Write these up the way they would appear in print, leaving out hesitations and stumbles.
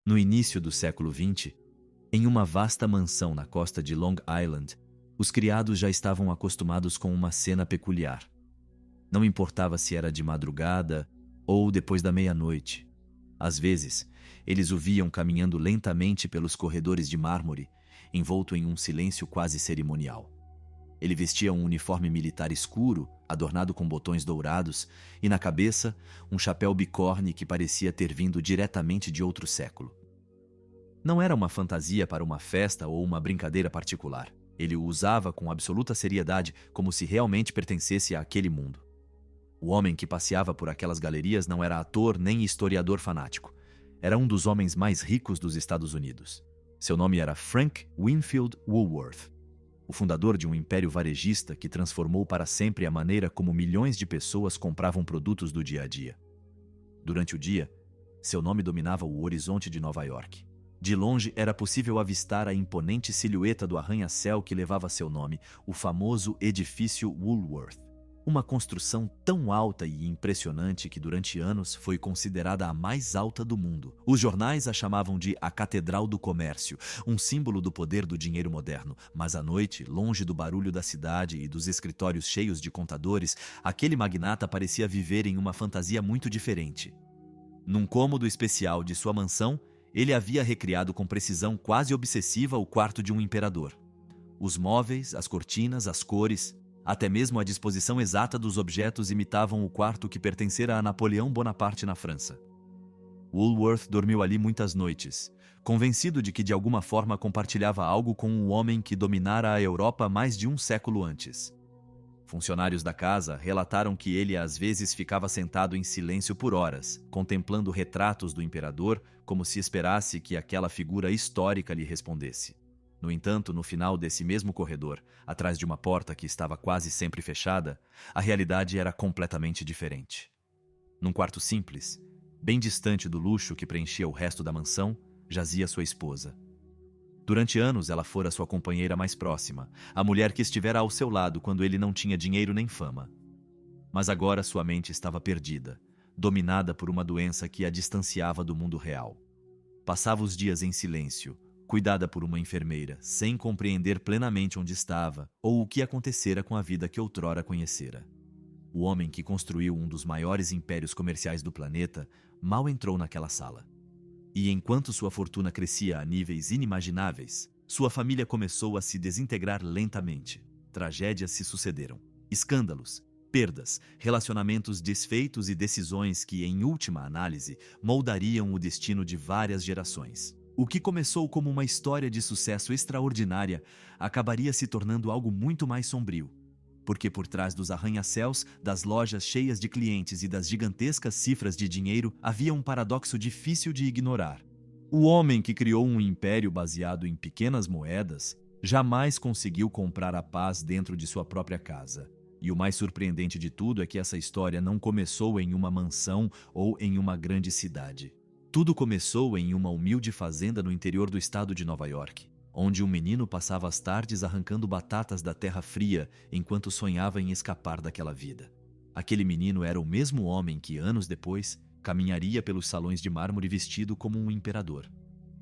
No início do século XX, em uma vasta mansão na costa de Long Island, os criados já estavam acostumados com uma cena peculiar. Não importava se era de madrugada ou depois da meia-noite. Às vezes, eles o viam caminhando lentamente pelos corredores de mármore, envolto em um silêncio quase cerimonial. Ele vestia um uniforme militar escuro, adornado com botões dourados, e na cabeça, um chapéu bicorne que parecia ter vindo diretamente de outro século. Não era uma fantasia para uma festa ou uma brincadeira particular. Ele o usava com absoluta seriedade, como se realmente pertencesse àquele mundo. O homem que passeava por aquelas galerias não era ator nem historiador fanático. Era um dos homens mais ricos dos Estados Unidos. Seu nome era Frank Winfield Woolworth, o fundador de um império varejista que transformou para sempre a maneira como milhões de pessoas compravam produtos do dia a dia. Durante o dia, seu nome dominava o horizonte de Nova York. De longe era possível avistar a imponente silhueta do arranha-céu que levava seu nome, o famoso edifício Woolworth. Uma construção tão alta e impressionante que durante anos foi considerada a mais alta do mundo. Os jornais a chamavam de a Catedral do Comércio, um símbolo do poder do dinheiro moderno. Mas à noite, longe do barulho da cidade e dos escritórios cheios de contadores, aquele magnata parecia viver em uma fantasia muito diferente. Num cômodo especial de sua mansão, ele havia recriado com precisão quase obsessiva o quarto de um imperador. Os móveis, as cortinas, as cores, até mesmo a disposição exata dos objetos imitavam o quarto que pertencera a Napoleão Bonaparte na França. Woolworth dormiu ali muitas noites, convencido de que de alguma forma compartilhava algo com o homem que dominara a Europa mais de um século antes. Funcionários da casa relataram que ele às vezes ficava sentado em silêncio por horas, contemplando retratos do imperador como se esperasse que aquela figura histórica lhe respondesse. No entanto, no final desse mesmo corredor, atrás de uma porta que estava quase sempre fechada, a realidade era completamente diferente. Num quarto simples, bem distante do luxo que preenchia o resto da mansão, jazia sua esposa. Durante anos, ela fora sua companheira mais próxima, a mulher que estivera ao seu lado quando ele não tinha dinheiro nem fama. Mas agora sua mente estava perdida, dominada por uma doença que a distanciava do mundo real. Passava os dias em silêncio, cuidada por uma enfermeira, sem compreender plenamente onde estava ou o que acontecera com a vida que outrora conhecera. O homem que construiu um dos maiores impérios comerciais do planeta mal entrou naquela sala. E enquanto sua fortuna crescia a níveis inimagináveis, sua família começou a se desintegrar lentamente. Tragédias se sucederam, escândalos, perdas, relacionamentos desfeitos e decisões que, em última análise, moldariam o destino de várias gerações. O que começou como uma história de sucesso extraordinária acabaria se tornando algo muito mais sombrio, porque por trás dos arranha-céus, das lojas cheias de clientes e das gigantescas cifras de dinheiro havia um paradoxo difícil de ignorar. O homem que criou um império baseado em pequenas moedas jamais conseguiu comprar a paz dentro de sua própria casa. E o mais surpreendente de tudo é que essa história não começou em uma mansão ou em uma grande cidade. Tudo começou em uma humilde fazenda no interior do estado de Nova York, onde um menino passava as tardes arrancando batatas da terra fria enquanto sonhava em escapar daquela vida. Aquele menino era o mesmo homem que, anos depois, caminharia pelos salões de mármore vestido como um imperador.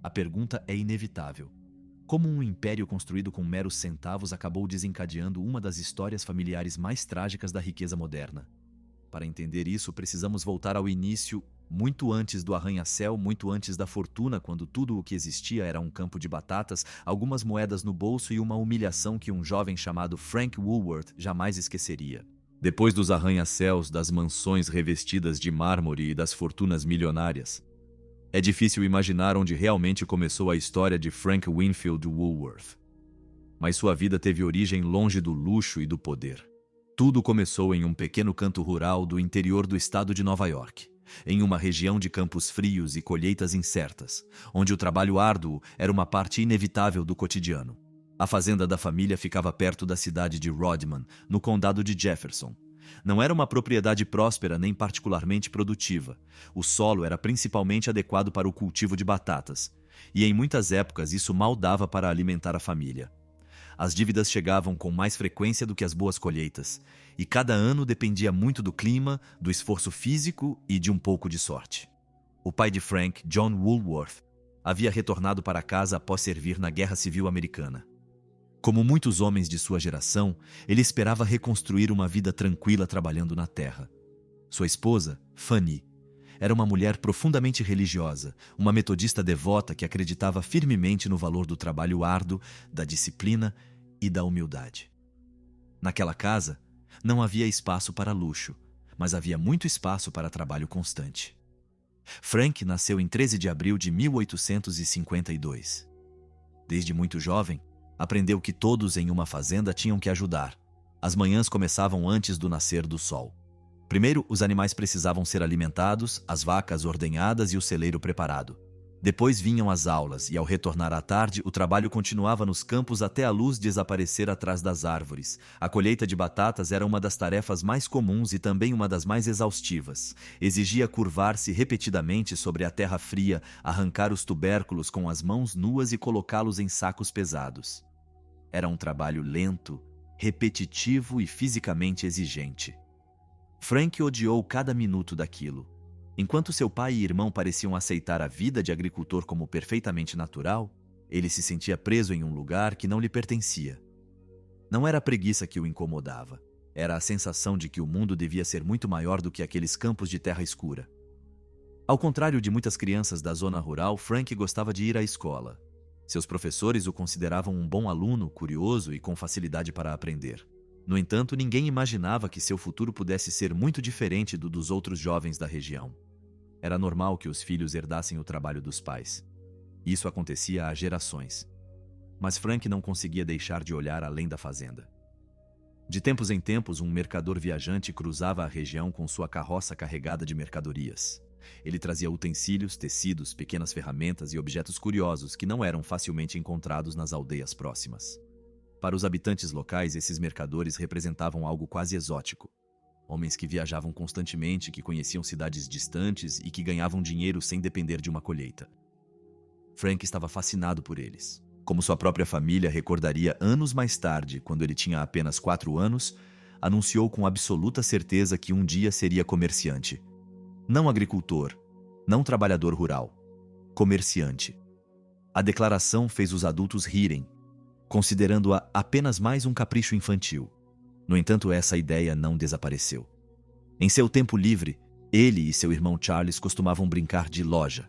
A pergunta é inevitável. Como um império construído com meros centavos acabou desencadeando uma das histórias familiares mais trágicas da riqueza moderna? Para entender isso, precisamos voltar ao início, muito antes do arranha-céu, muito antes da fortuna, quando tudo o que existia era um campo de batatas, algumas moedas no bolso e uma humilhação que um jovem chamado Frank Woolworth jamais esqueceria. Depois dos arranha-céus, das mansões revestidas de mármore e das fortunas milionárias, é difícil imaginar onde realmente começou a história de Frank Winfield Woolworth. Mas sua vida teve origem longe do luxo e do poder. Tudo começou em um pequeno canto rural do interior do estado de Nova York, em uma região de campos frios e colheitas incertas, onde o trabalho árduo era uma parte inevitável do cotidiano. A fazenda da família ficava perto da cidade de Rodman, no condado de Jefferson. Não era uma propriedade próspera nem particularmente produtiva. O solo era principalmente adequado para o cultivo de batatas, e em muitas épocas isso mal dava para alimentar a família. As dívidas chegavam com mais frequência do que as boas colheitas, e cada ano dependia muito do clima, do esforço físico e de um pouco de sorte. O pai de Frank, John Woolworth, Havia retornado para casa após servir na Guerra Civil Americana. Como muitos homens de sua geração, ele esperava reconstruir uma vida tranquila trabalhando na terra. Sua esposa, Fanny, era uma mulher profundamente religiosa, uma metodista devota que acreditava firmemente no valor do trabalho árduo, da disciplina e da humildade. Naquela casa, não havia espaço para luxo, mas havia muito espaço para trabalho constante. Frank nasceu em 13 de abril de 1852. Desde muito jovem, aprendeu que todos em uma fazenda tinham que ajudar. As manhãs começavam antes do nascer do sol. Primeiro, os animais precisavam ser alimentados, as vacas ordenhadas e o celeiro preparado. Depois vinham as aulas e, ao retornar à tarde, o trabalho continuava nos campos até a luz desaparecer atrás das árvores. A colheita de batatas era uma das tarefas mais comuns e também uma das mais exaustivas. Exigia curvar-se repetidamente sobre a terra fria, arrancar os tubérculos com as mãos nuas e colocá-los em sacos pesados. Era um trabalho lento, repetitivo e fisicamente exigente. Frank odiou cada minuto daquilo. Enquanto seu pai e irmão pareciam aceitar a vida de agricultor como perfeitamente natural, ele se sentia preso em um lugar que não lhe pertencia. Não era a preguiça que o incomodava, era a sensação de que o mundo devia ser muito maior do que aqueles campos de terra escura. Ao contrário de muitas crianças da zona rural, Frank gostava de ir à escola. Seus professores o consideravam um bom aluno, curioso e com facilidade para aprender. No entanto, ninguém imaginava que seu futuro pudesse ser muito diferente do dos outros jovens da região. Era normal que os filhos herdassem o trabalho dos pais. Isso acontecia há gerações. Mas Frank não conseguia deixar de olhar além da fazenda. De tempos em tempos, um mercador viajante cruzava a região com sua carroça carregada de mercadorias. Ele trazia utensílios, tecidos, pequenas ferramentas e objetos curiosos que não eram facilmente encontrados nas aldeias próximas. Para os habitantes locais, esses mercadores representavam algo quase exótico. Homens que viajavam constantemente, que conheciam cidades distantes e que ganhavam dinheiro sem depender de uma colheita. Frank estava fascinado por eles. Como sua própria família recordaria anos mais tarde, quando ele tinha apenas 4 anos, anunciou com absoluta certeza que um dia seria comerciante. Não agricultor, não trabalhador rural. Comerciante. A declaração fez os adultos rirem, considerando-a apenas mais um capricho infantil. No entanto, essa ideia não desapareceu. Em seu tempo livre, ele e seu irmão Charles costumavam brincar de loja.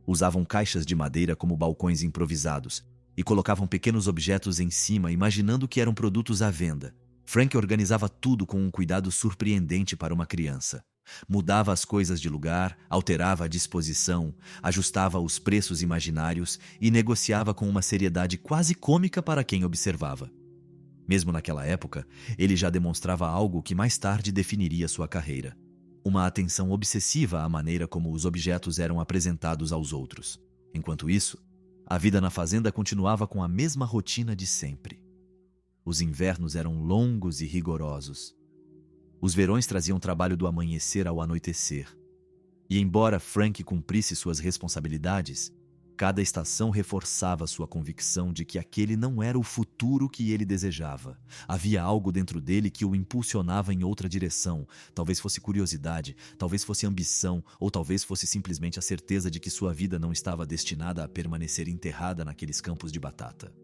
Usavam caixas de madeira como balcões improvisados e colocavam pequenos objetos em cima, imaginando que eram produtos à venda. Frank organizava tudo com um cuidado surpreendente para uma criança. Mudava as coisas de lugar, alterava a disposição, ajustava os preços imaginários e negociava com uma seriedade quase cômica para quem observava. Mesmo naquela época, ele já demonstrava algo que mais tarde definiria sua carreira: uma atenção obsessiva à maneira como os objetos eram apresentados aos outros. Enquanto isso, a vida na fazenda continuava com a mesma rotina de sempre. Os invernos eram longos e rigorosos. Os verões traziam trabalho do amanhecer ao anoitecer. E embora Frank cumprisse suas responsabilidades, cada estação reforçava sua convicção de que aquele não era o futuro que ele desejava. Havia algo dentro dele que o impulsionava em outra direção. Talvez fosse curiosidade, talvez fosse ambição, ou talvez fosse simplesmente a certeza de que sua vida não estava destinada a permanecer enterrada naqueles campos de batata.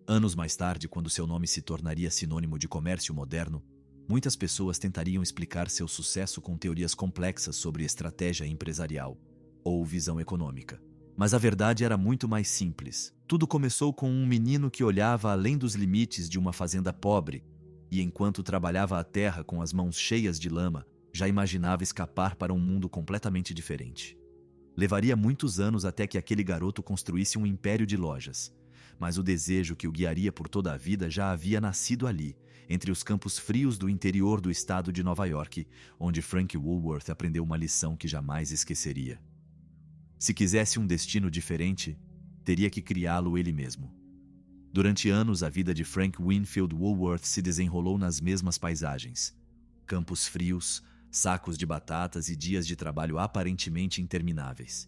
Anos mais tarde, quando seu nome se tornaria sinônimo de comércio moderno, muitas pessoas tentariam explicar seu sucesso com teorias complexas sobre estratégia empresarial ou visão econômica. Mas a verdade era muito mais simples. Tudo começou com um menino que olhava além dos limites de uma fazenda pobre e, enquanto trabalhava a terra com as mãos cheias de lama, já imaginava escapar para um mundo completamente diferente. Levaria muitos anos até que aquele garoto construísse um império de lojas, mas o desejo que o guiaria por toda a vida já havia nascido ali, entre os campos frios do interior do estado de Nova York, onde Frank Woolworth aprendeu uma lição que jamais esqueceria. Se quisesse um destino diferente, teria que criá-lo ele mesmo. Durante anos, a vida de Frank Winfield Woolworth se desenrolou nas mesmas paisagens. Campos frios, sacos de batatas e dias de trabalho aparentemente intermináveis.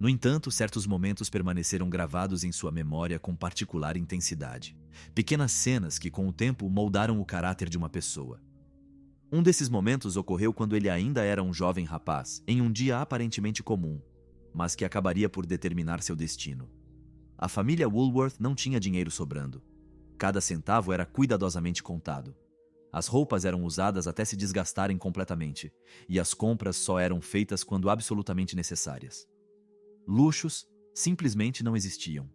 No entanto, certos momentos permaneceram gravados em sua memória com particular intensidade. Pequenas cenas que, com o tempo, moldaram o caráter de uma pessoa. Um desses momentos ocorreu quando ele ainda era um jovem rapaz, em um dia aparentemente comum. mas que acabaria por determinar seu destino. A família Woolworth não tinha dinheiro sobrando. Cada centavo era cuidadosamente contado. As roupas eram usadas até se desgastarem completamente, e as compras só eram feitas quando absolutamente necessárias. Luxos simplesmente não existiam.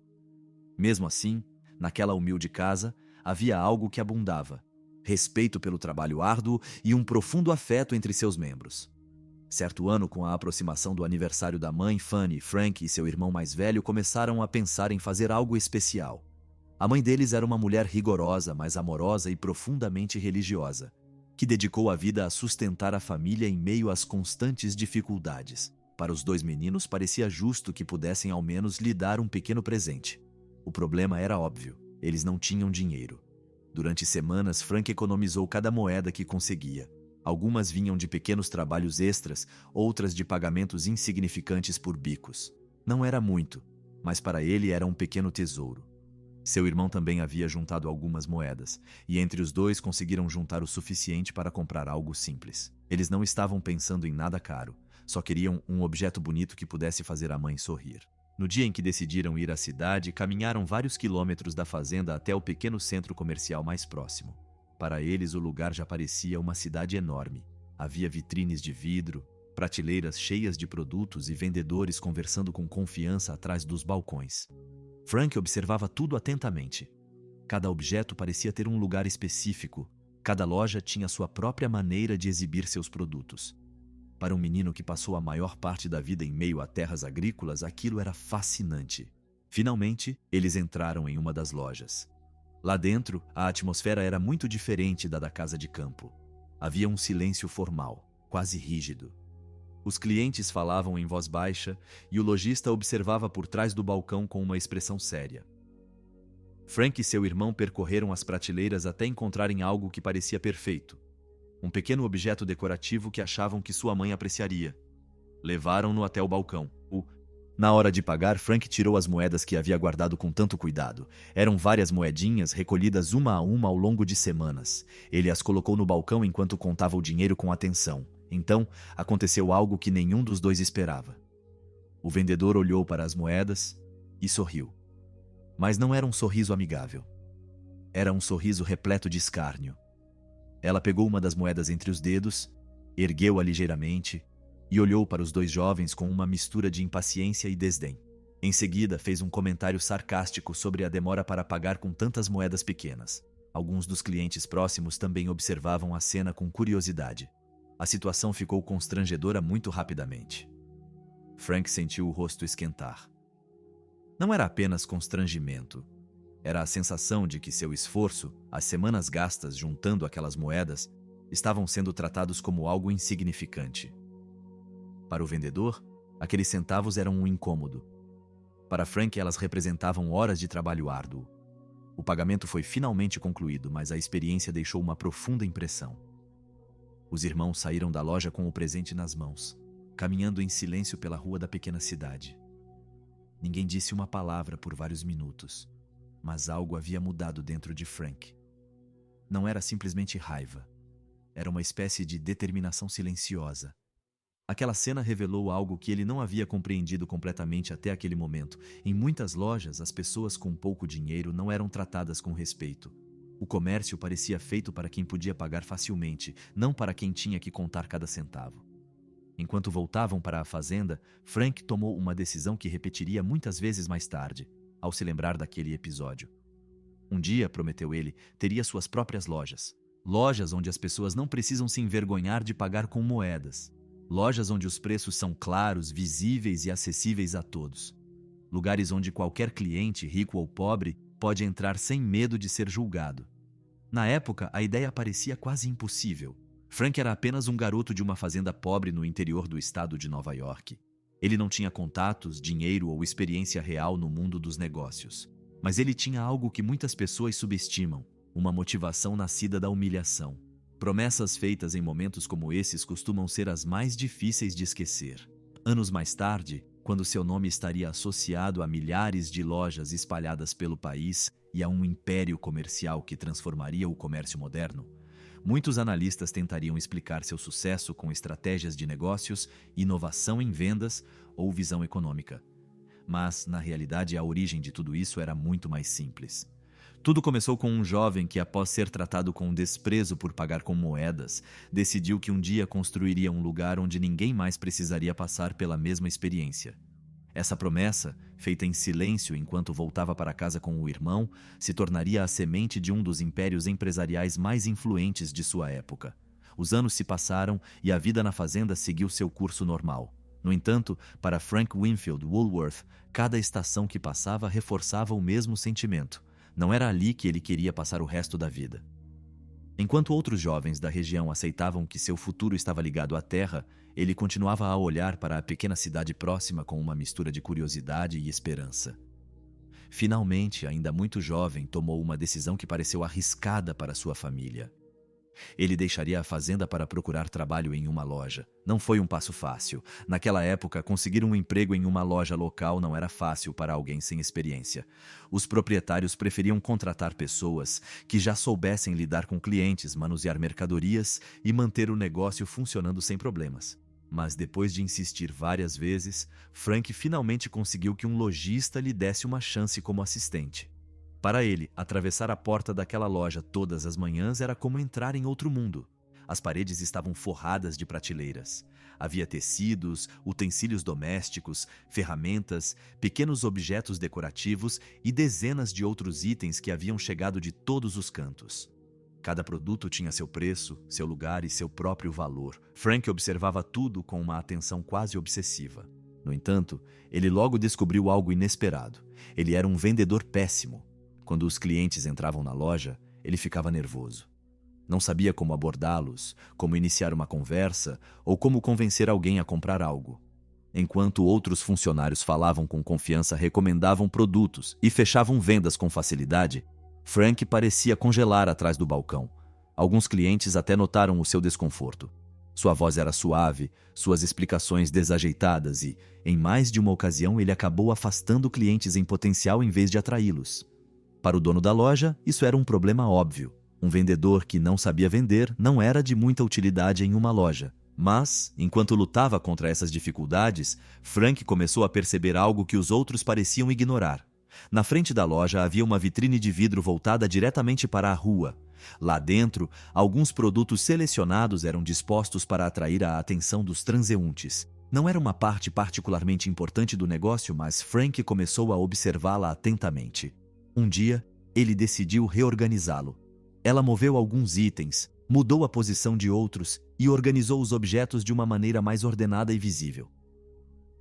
Mesmo assim, naquela humilde casa, havia algo que abundava: respeito pelo trabalho árduo e um profundo afeto entre seus membros. Certo ano, com a aproximação do aniversário da mãe, Fanny, Frank e seu irmão mais velho começaram a pensar em fazer algo especial. A mãe deles era uma mulher rigorosa, mas amorosa e profundamente religiosa, que dedicou a vida a sustentar a família em meio às constantes dificuldades. Para os dois meninos, parecia justo que pudessem ao menos lhe dar um pequeno presente. O problema era óbvio: eles não tinham dinheiro. Durante semanas, Frank economizou cada moeda que conseguia. Algumas vinham de pequenos trabalhos extras, outras de pagamentos insignificantes por bicos. Não era muito, mas para ele era um pequeno tesouro. Seu irmão também havia juntado algumas moedas, e entre os dois conseguiram juntar o suficiente para comprar algo simples. Eles não estavam pensando em nada caro, só queriam um objeto bonito que pudesse fazer a mãe sorrir. No dia em que decidiram ir à cidade, caminharam vários quilômetros da fazenda até o pequeno centro comercial mais próximo. Para eles, o lugar já parecia uma cidade enorme. Havia vitrines de vidro, prateleiras cheias de produtos e vendedores conversando com confiança atrás dos balcões. Frank observava tudo atentamente. Cada objeto parecia ter um lugar específico. Cada loja tinha sua própria maneira de exibir seus produtos. Para um menino que passou a maior parte da vida em meio a terras agrícolas, aquilo era fascinante. Finalmente, eles entraram em uma das lojas. Lá dentro, a atmosfera era muito diferente da casa de campo. Havia um silêncio formal, quase rígido. Os clientes falavam em voz baixa e o lojista observava por trás do balcão com uma expressão séria. Frank e seu irmão percorreram as prateleiras até encontrarem algo que parecia perfeito. Um pequeno objeto decorativo que achavam que sua mãe apreciaria. Levaram-no até o balcão. Na hora de pagar, Frank tirou as moedas que havia guardado com tanto cuidado. Eram várias moedinhas recolhidas uma a uma ao longo de semanas. Ele as colocou no balcão enquanto contava o dinheiro com atenção. Então, aconteceu algo que nenhum dos dois esperava. O vendedor olhou para as moedas e sorriu. Mas não era um sorriso amigável. Era um sorriso repleto de escárnio. Ela pegou uma das moedas entre os dedos, ergueu-a ligeiramente e olhou para os dois jovens com uma mistura de impaciência e desdém. Em seguida, fez um comentário sarcástico sobre a demora para pagar com tantas moedas pequenas. Alguns dos clientes próximos também observavam a cena com curiosidade. A situação ficou constrangedora muito rapidamente. Frank sentiu o rosto esquentar. Não era apenas constrangimento. Era a sensação de que seu esforço, as semanas gastas juntando aquelas moedas, estavam sendo tratados como algo insignificante. Para o vendedor, aqueles centavos eram um incômodo. Para Frank, elas representavam horas de trabalho árduo. O pagamento foi finalmente concluído, mas a experiência deixou uma profunda impressão. Os irmãos saíram da loja com o presente nas mãos, caminhando em silêncio pela rua da pequena cidade. Ninguém disse uma palavra por vários minutos, mas algo havia mudado dentro de Frank. Não era simplesmente raiva. Era uma espécie de determinação silenciosa. Aquela cena revelou algo que ele não havia compreendido completamente até aquele momento. Em muitas lojas, as pessoas com pouco dinheiro não eram tratadas com respeito. O comércio parecia feito para quem podia pagar facilmente, não para quem tinha que contar cada centavo. Enquanto voltavam para a fazenda, Frank tomou uma decisão que repetiria muitas vezes mais tarde, ao se lembrar daquele episódio. Um dia, prometeu ele, teria suas próprias lojas. Lojas onde as pessoas não precisam se envergonhar de pagar com moedas. Lojas onde os preços são claros, visíveis e acessíveis a todos. Lugares onde qualquer cliente, rico ou pobre, pode entrar sem medo de ser julgado. Na época, a ideia parecia quase impossível. Frank era apenas um garoto de uma fazenda pobre no interior do estado de Nova York. Ele não tinha contatos, dinheiro ou experiência real no mundo dos negócios. Mas ele tinha algo que muitas pessoas subestimam: uma motivação nascida da humilhação. Promessas feitas em momentos como esses costumam ser as mais difíceis de esquecer. Anos mais tarde, quando seu nome estaria associado a milhares de lojas espalhadas pelo país e a um império comercial que transformaria o comércio moderno, Muitos analistas tentariam explicar seu sucesso com estratégias de negócios, inovação em vendas ou visão econômica. Mas, na realidade, a origem de tudo isso era muito mais simples. Tudo começou com um jovem que, após ser tratado com desprezo por pagar com moedas, decidiu que um dia construiria um lugar onde ninguém mais precisaria passar pela mesma experiência. Essa promessa, feita em silêncio enquanto voltava para casa com o irmão, se tornaria a semente de um dos impérios empresariais mais influentes de sua época. Os anos se passaram e a vida na fazenda seguiu seu curso normal. No entanto, para Frank Winfield Woolworth, cada estação que passava reforçava o mesmo sentimento. Não era ali que ele queria passar o resto da vida. Enquanto outros jovens da região aceitavam que seu futuro estava ligado à terra, ele continuava a olhar para a pequena cidade próxima com uma mistura de curiosidade e esperança. Finalmente, ainda muito jovem, tomou uma decisão que pareceu arriscada para sua família. Ele deixaria a fazenda para procurar trabalho em uma loja. Não foi um passo fácil. Naquela época, conseguir um emprego em uma loja local não era fácil para alguém sem experiência. Os proprietários preferiam contratar pessoas que já soubessem lidar com clientes, manusear mercadorias e manter o negócio funcionando sem problemas. Mas depois de insistir várias vezes, Frank finalmente conseguiu que um lojista lhe desse uma chance como assistente. Para ele, atravessar a porta daquela loja todas as manhãs era como entrar em outro mundo. As paredes estavam forradas de prateleiras. Havia tecidos, utensílios domésticos, ferramentas, pequenos objetos decorativos e dezenas de outros itens que haviam chegado de todos os cantos. Cada produto tinha seu preço, seu lugar e seu próprio valor. Frank observava tudo com uma atenção quase obsessiva. No entanto, ele logo descobriu algo inesperado. Ele era um vendedor péssimo. Quando os clientes entravam na loja, ele ficava nervoso. Não sabia como abordá-los, como iniciar uma conversa ou como convencer alguém a comprar algo. Enquanto outros funcionários falavam com confiança, recomendavam produtos e fechavam vendas com facilidade, Frank parecia congelar atrás do balcão. Alguns clientes até notaram o seu desconforto. Sua voz era suave, suas explicações desajeitadas e, em mais de uma ocasião, ele acabou afastando clientes em potencial em vez de atraí-los. Para o dono da loja, isso era um problema óbvio. Um vendedor que não sabia vender não era de muita utilidade em uma loja. Mas, enquanto lutava contra essas dificuldades, Frank começou a perceber algo que os outros pareciam ignorar. Na frente da loja havia uma vitrine de vidro voltada diretamente para a rua. Lá dentro, alguns produtos selecionados eram dispostos para atrair a atenção dos transeuntes. Não era uma parte particularmente importante do negócio, mas Frank começou a observá-la atentamente. Um dia, ele decidiu reorganizá-lo. Ela moveu alguns itens, mudou a posição de outros e organizou os objetos de uma maneira mais ordenada e visível.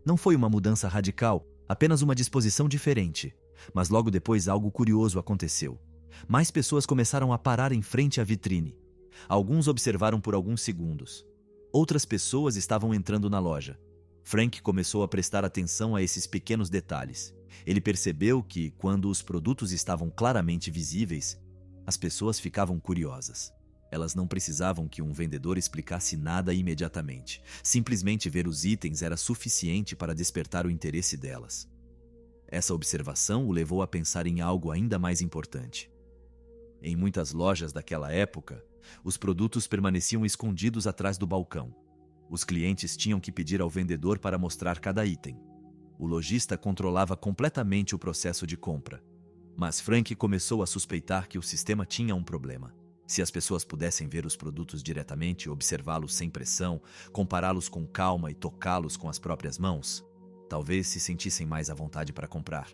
Não foi uma mudança radical, apenas uma disposição diferente. Mas logo depois algo curioso aconteceu. Mais pessoas começaram a parar em frente à vitrine. Alguns observaram por alguns segundos. Outras pessoas estavam entrando na loja. Frank começou a prestar atenção a esses pequenos detalhes. Ele percebeu que, quando os produtos estavam claramente visíveis, as pessoas ficavam curiosas. Elas não precisavam que um vendedor explicasse nada imediatamente. Simplesmente ver os itens era suficiente para despertar o interesse delas. Essa observação o levou a pensar em algo ainda mais importante. Em muitas lojas daquela época, os produtos permaneciam escondidos atrás do balcão. Os clientes tinham que pedir ao vendedor para mostrar cada item. O lojista controlava completamente o processo de compra. Mas Frank começou a suspeitar que o sistema tinha um problema. Se as pessoas pudessem ver os produtos diretamente, observá-los sem pressão, compará-los com calma e tocá-los com as próprias mãos, talvez se sentissem mais à vontade para comprar.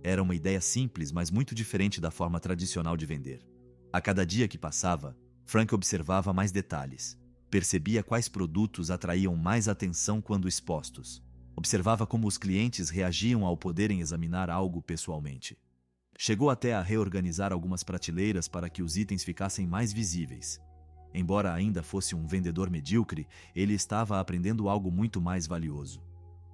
Era uma ideia simples, mas muito diferente da forma tradicional de vender. A cada dia que passava, Frank observava mais detalhes. Percebia quais produtos atraíam mais atenção quando expostos. Observava como os clientes reagiam ao poderem examinar algo pessoalmente. Chegou até a reorganizar algumas prateleiras para que os itens ficassem mais visíveis. Embora ainda fosse um vendedor medíocre, ele estava aprendendo algo muito mais valioso.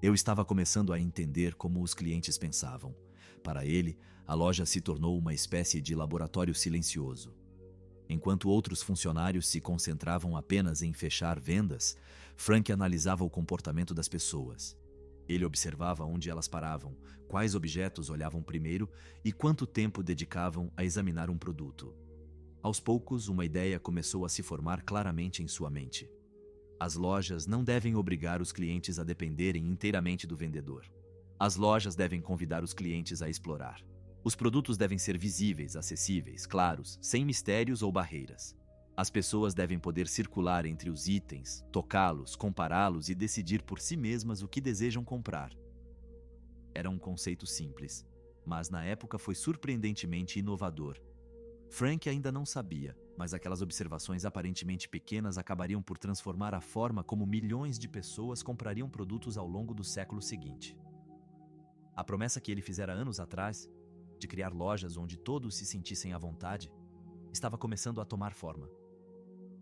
Eu estava começando a entender como os clientes pensavam. Para ele, a loja se tornou uma espécie de laboratório silencioso. Enquanto outros funcionários se concentravam apenas em fechar vendas, Frank analisava o comportamento das pessoas. Ele observava onde elas paravam, quais objetos olhavam primeiro e quanto tempo dedicavam a examinar um produto. Aos poucos, uma ideia começou a se formar claramente em sua mente. As lojas não devem obrigar os clientes a dependerem inteiramente do vendedor. As lojas devem convidar os clientes a explorar. Os produtos devem ser visíveis, acessíveis, claros, sem mistérios ou barreiras. As pessoas devem poder circular entre os itens, tocá-los, compará-los e decidir por si mesmas o que desejam comprar. Era um conceito simples, mas na época foi surpreendentemente inovador. Frank ainda não sabia, mas aquelas observações aparentemente pequenas acabariam por transformar a forma como milhões de pessoas comprariam produtos ao longo do século seguinte. A promessa que ele fizera anos atrás, de criar lojas onde todos se sentissem à vontade, estava começando a tomar forma.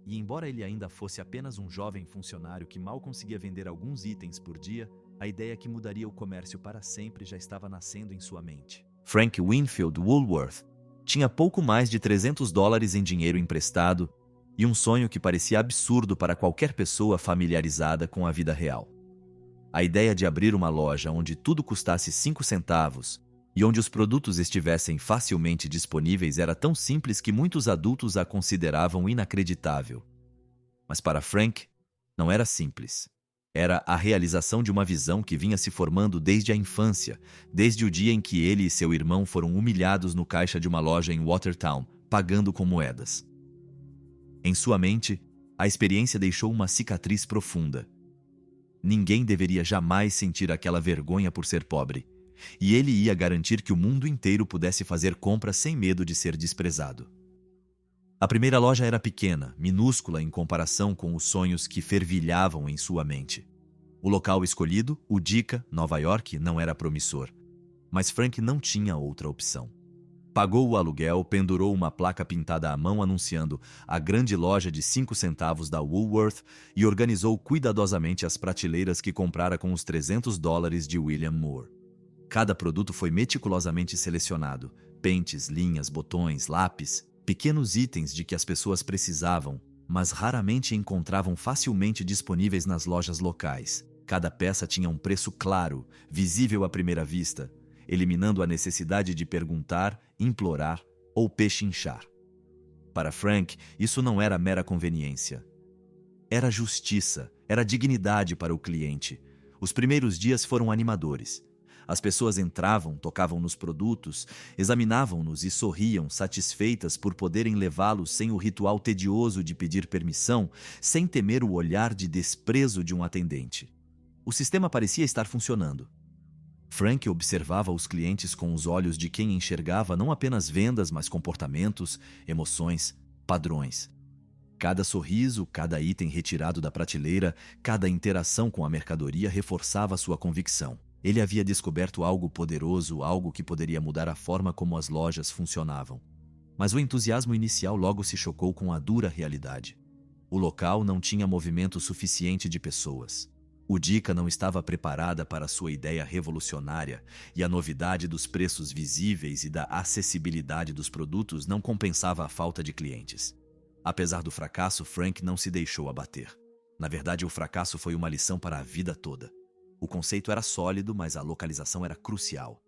E embora ele ainda fosse apenas um jovem funcionário que mal conseguia vender alguns itens por dia, a ideia que mudaria o comércio para sempre já estava nascendo em sua mente. Frank Winfield Woolworth tinha pouco mais de $300 em dinheiro emprestado e um sonho que parecia absurdo para qualquer pessoa familiarizada com a vida real. A ideia de abrir uma loja onde tudo custasse 5 centavos e onde os produtos estivessem facilmente disponíveis era tão simples que muitos adultos a consideravam inacreditável. Mas para Frank, não era simples. Era a realização de uma visão que vinha se formando desde a infância, desde o dia em que ele e seu irmão foram humilhados no caixa de uma loja em Watertown, pagando com moedas. Em sua mente, a experiência deixou uma cicatriz profunda. Ninguém deveria jamais sentir aquela vergonha por ser pobre, e ele ia garantir que o mundo inteiro pudesse fazer compras sem medo de ser desprezado. A primeira loja era pequena, minúscula em comparação com os sonhos que fervilhavam em sua mente. O local escolhido, o Dica, Nova York, não era promissor, mas Frank não tinha outra opção. Pagou o aluguel, pendurou uma placa pintada à mão anunciando a grande loja de 5 centavos da Woolworth e organizou cuidadosamente as prateleiras que comprara com os $300 de William Moore. Cada produto foi meticulosamente selecionado: pentes, linhas, botões, lápis, pequenos itens de que as pessoas precisavam, mas raramente encontravam facilmente disponíveis nas lojas locais. Cada peça tinha um preço claro, visível à primeira vista, eliminando a necessidade de perguntar, implorar ou pechinchar. Para Frank, isso não era mera conveniência. Era justiça, era dignidade para o cliente. Os primeiros dias foram animadores. As pessoas entravam, tocavam nos produtos, examinavam-nos e sorriam, satisfeitas por poderem levá-los sem o ritual tedioso de pedir permissão, sem temer o olhar de desprezo de um atendente. O sistema parecia estar funcionando. Frank observava os clientes com os olhos de quem enxergava não apenas vendas, mas comportamentos, emoções, padrões. Cada sorriso, cada item retirado da prateleira, cada interação com a mercadoria reforçava sua convicção. Ele havia descoberto algo poderoso, algo que poderia mudar a forma como as lojas funcionavam. Mas o entusiasmo inicial logo se chocou com a dura realidade. O local não tinha movimento suficiente de pessoas. O Dica não estava preparada para sua ideia revolucionária e a novidade dos preços visíveis e da acessibilidade dos produtos não compensava a falta de clientes. Apesar do fracasso, Frank não se deixou abater. Na verdade, o fracasso foi uma lição para a vida toda. O conceito era sólido, mas a localização era crucial.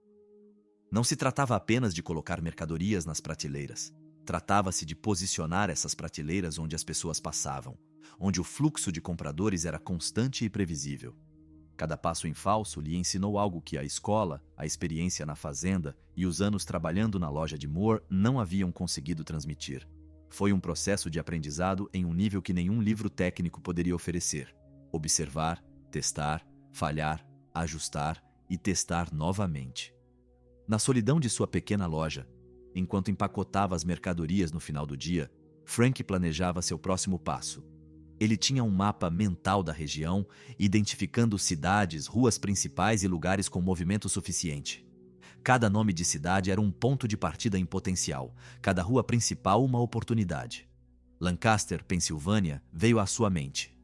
Não se tratava apenas de colocar mercadorias nas prateleiras. Tratava-se de posicionar essas prateleiras onde as pessoas passavam, onde o fluxo de compradores era constante e previsível. Cada passo em falso lhe ensinou algo que a escola, a experiência na fazenda e os anos trabalhando na loja de Moore não haviam conseguido transmitir. Foi um processo de aprendizado em um nível que nenhum livro técnico poderia oferecer. Observar, testar, falhar, ajustar e testar novamente. Na solidão de sua pequena loja, enquanto empacotava as mercadorias no final do dia, Frank planejava seu próximo passo. Ele tinha um mapa mental da região, identificando cidades, ruas principais e lugares com movimento suficiente. Cada nome de cidade era um ponto de partida em potencial, cada rua principal uma oportunidade. Lancaster, Pensilvânia, veio à sua mente.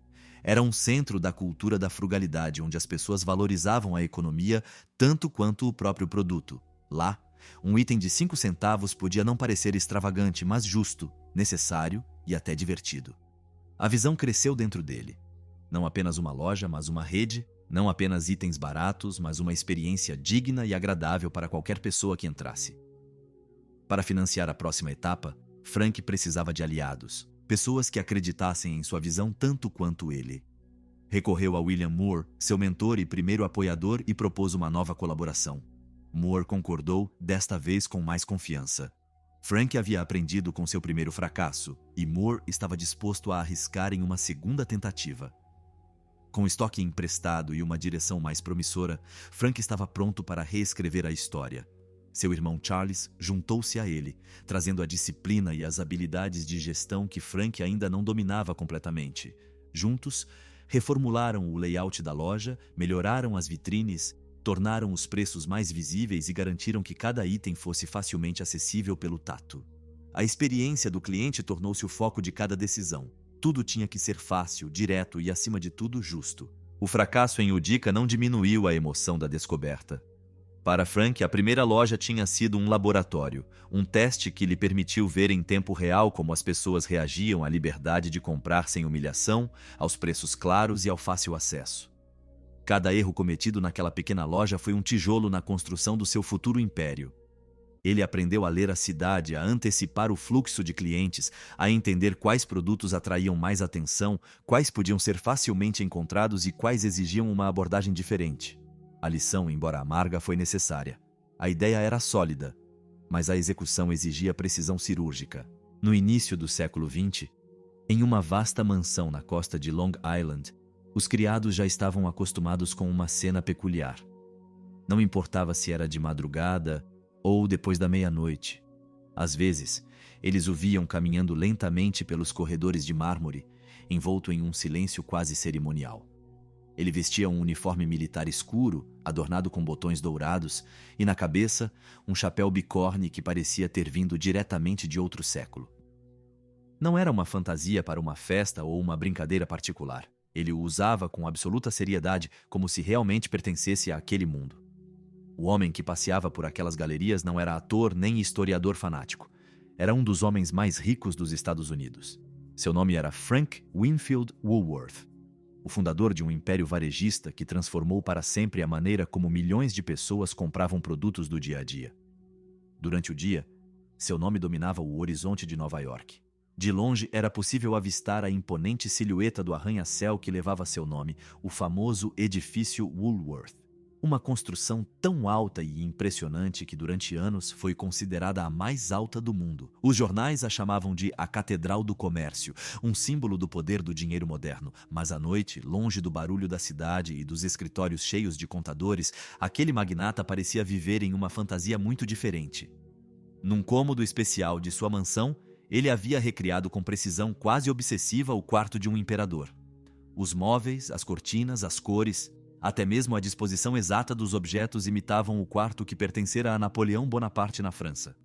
Era um centro da cultura da frugalidade, onde as pessoas valorizavam a economia tanto quanto o próprio produto. Lá, um item de 5 centavos podia não parecer extravagante, mas justo, necessário e até divertido. A visão cresceu dentro dele. Não apenas uma loja, mas uma rede, não apenas itens baratos, mas uma experiência digna e agradável para qualquer pessoa que entrasse. Para financiar a próxima etapa, Frank precisava de aliados, pessoas que acreditassem em sua visão tanto quanto ele. Recorreu a William Moore, seu mentor e primeiro apoiador, e propôs uma nova colaboração. Moore concordou, desta vez com mais confiança. Frank havia aprendido com seu primeiro fracasso, e Moore estava disposto a arriscar em uma segunda tentativa. Com estoque emprestado e uma direção mais promissora, Frank estava pronto para reescrever a história. Seu irmão Charles juntou-se a ele, trazendo a disciplina e as habilidades de gestão que Frank ainda não dominava completamente. Juntos, reformularam o layout da loja, melhoraram as vitrines, tornaram os preços mais visíveis e garantiram que cada item fosse facilmente acessível pelo tato. A experiência do cliente tornou-se o foco de cada decisão. Tudo tinha que ser fácil, direto e, acima de tudo, justo. O fracasso em Utica não diminuiu a emoção da descoberta. Para Frank, a primeira loja tinha sido um laboratório, um teste que lhe permitiu ver em tempo real como as pessoas reagiam à liberdade de comprar sem humilhação, aos preços claros e ao fácil acesso. Cada erro cometido naquela pequena loja foi um tijolo na construção do seu futuro império. Ele aprendeu a ler a cidade, a antecipar o fluxo de clientes, a entender quais produtos atraíam mais atenção, quais podiam ser facilmente encontrados e quais exigiam uma abordagem diferente. A lição, embora amarga, foi necessária. A ideia era sólida, mas a execução exigia precisão cirúrgica. No início do século XX, em uma vasta mansão na costa de Long Island, os criados já estavam acostumados com uma cena peculiar. Não importava se era de madrugada ou depois da meia-noite. Às vezes, eles o viam caminhando lentamente pelos corredores de mármore, envolto em um silêncio quase cerimonial. Ele vestia um uniforme militar escuro, adornado com botões dourados, e na cabeça, um chapéu bicorne que parecia ter vindo diretamente de outro século. Não era uma fantasia para uma festa ou uma brincadeira particular. Ele o usava com absoluta seriedade, como se realmente pertencesse àquele mundo. O homem que passeava por aquelas galerias não era ator nem historiador fanático. Era um dos homens mais ricos dos Estados Unidos. Seu nome era Frank Winfield Woolworth, o fundador de um império varejista que transformou para sempre a maneira como milhões de pessoas compravam produtos do dia a dia. Durante o dia, seu nome dominava o horizonte de Nova York. De longe era possível avistar a imponente silhueta do arranha-céu que levava seu nome, o famoso edifício Woolworth. Uma construção tão alta e impressionante que durante anos foi considerada a mais alta do mundo. Os jornais a chamavam de a Catedral do Comércio, um símbolo do poder do dinheiro moderno. Mas à noite, longe do barulho da cidade e dos escritórios cheios de contadores, aquele magnata parecia viver em uma fantasia muito diferente. Num cômodo especial de sua mansão, ele havia recriado com precisão quase obsessiva o quarto de um imperador. Os móveis, as cortinas, as cores, até mesmo a disposição exata dos objetos imitavam o quarto que pertencera a Napoleão Bonaparte na França.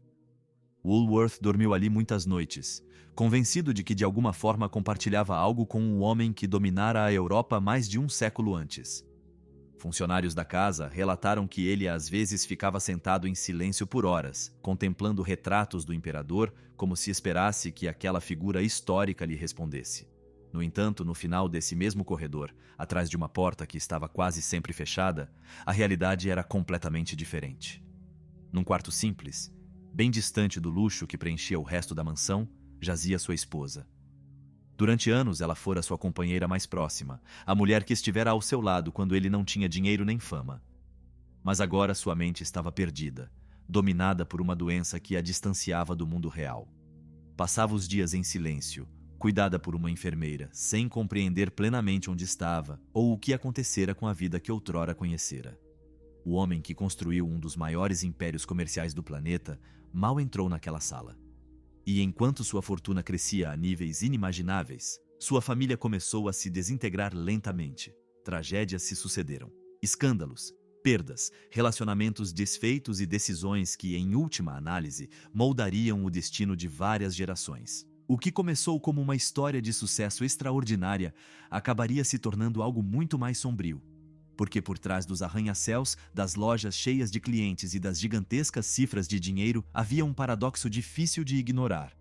Woolworth dormiu ali muitas noites, convencido de que de alguma forma compartilhava algo com o homem que dominara a Europa mais de um século antes. Funcionários da casa relataram que ele às vezes ficava sentado em silêncio por horas, contemplando retratos do imperador, como se esperasse que aquela figura histórica lhe respondesse. No entanto, no final desse mesmo corredor, atrás de uma porta que estava quase sempre fechada, a realidade era completamente diferente. Num quarto simples, bem distante do luxo que preenchia o resto da mansão, jazia sua esposa. Durante anos, ela fora sua companheira mais próxima, a mulher que estivera ao seu lado quando ele não tinha dinheiro nem fama. Mas agora sua mente estava perdida, dominada por uma doença que a distanciava do mundo real. Passava os dias em silêncio, cuidada por uma enfermeira, sem compreender plenamente onde estava ou o que acontecera com a vida que outrora conhecera. O homem que construiu um dos maiores impérios comerciais do planeta mal entrou naquela sala. E enquanto sua fortuna crescia a níveis inimagináveis, sua família começou a se desintegrar lentamente. Tragédias se sucederam. Escândalos, perdas, relacionamentos desfeitos e decisões que, em última análise, moldariam o destino de várias gerações. O que começou como uma história de sucesso extraordinária acabaria se tornando algo muito mais sombrio. Porque por trás dos arranha-céus, das lojas cheias de clientes e das gigantescas cifras de dinheiro, havia um paradoxo difícil de ignorar.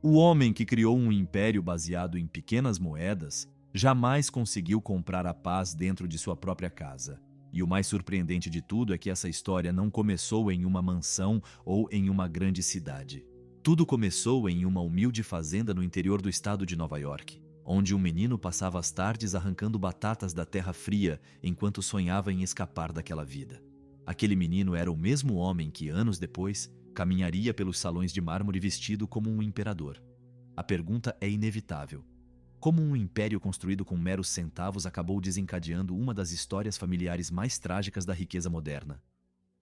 O homem que criou um império baseado em pequenas moedas jamais conseguiu comprar a paz dentro de sua própria casa. E o mais surpreendente de tudo é que essa história não começou em uma mansão ou em uma grande cidade. Tudo começou em uma humilde fazenda no interior do estado de Nova York, onde um menino passava as tardes arrancando batatas da terra fria enquanto sonhava em escapar daquela vida. Aquele menino era o mesmo homem que, anos depois, caminharia pelos salões de mármore vestido como um imperador. A pergunta é inevitável. Como um império construído com meros centavos acabou desencadeando uma das histórias familiares mais trágicas da riqueza moderna?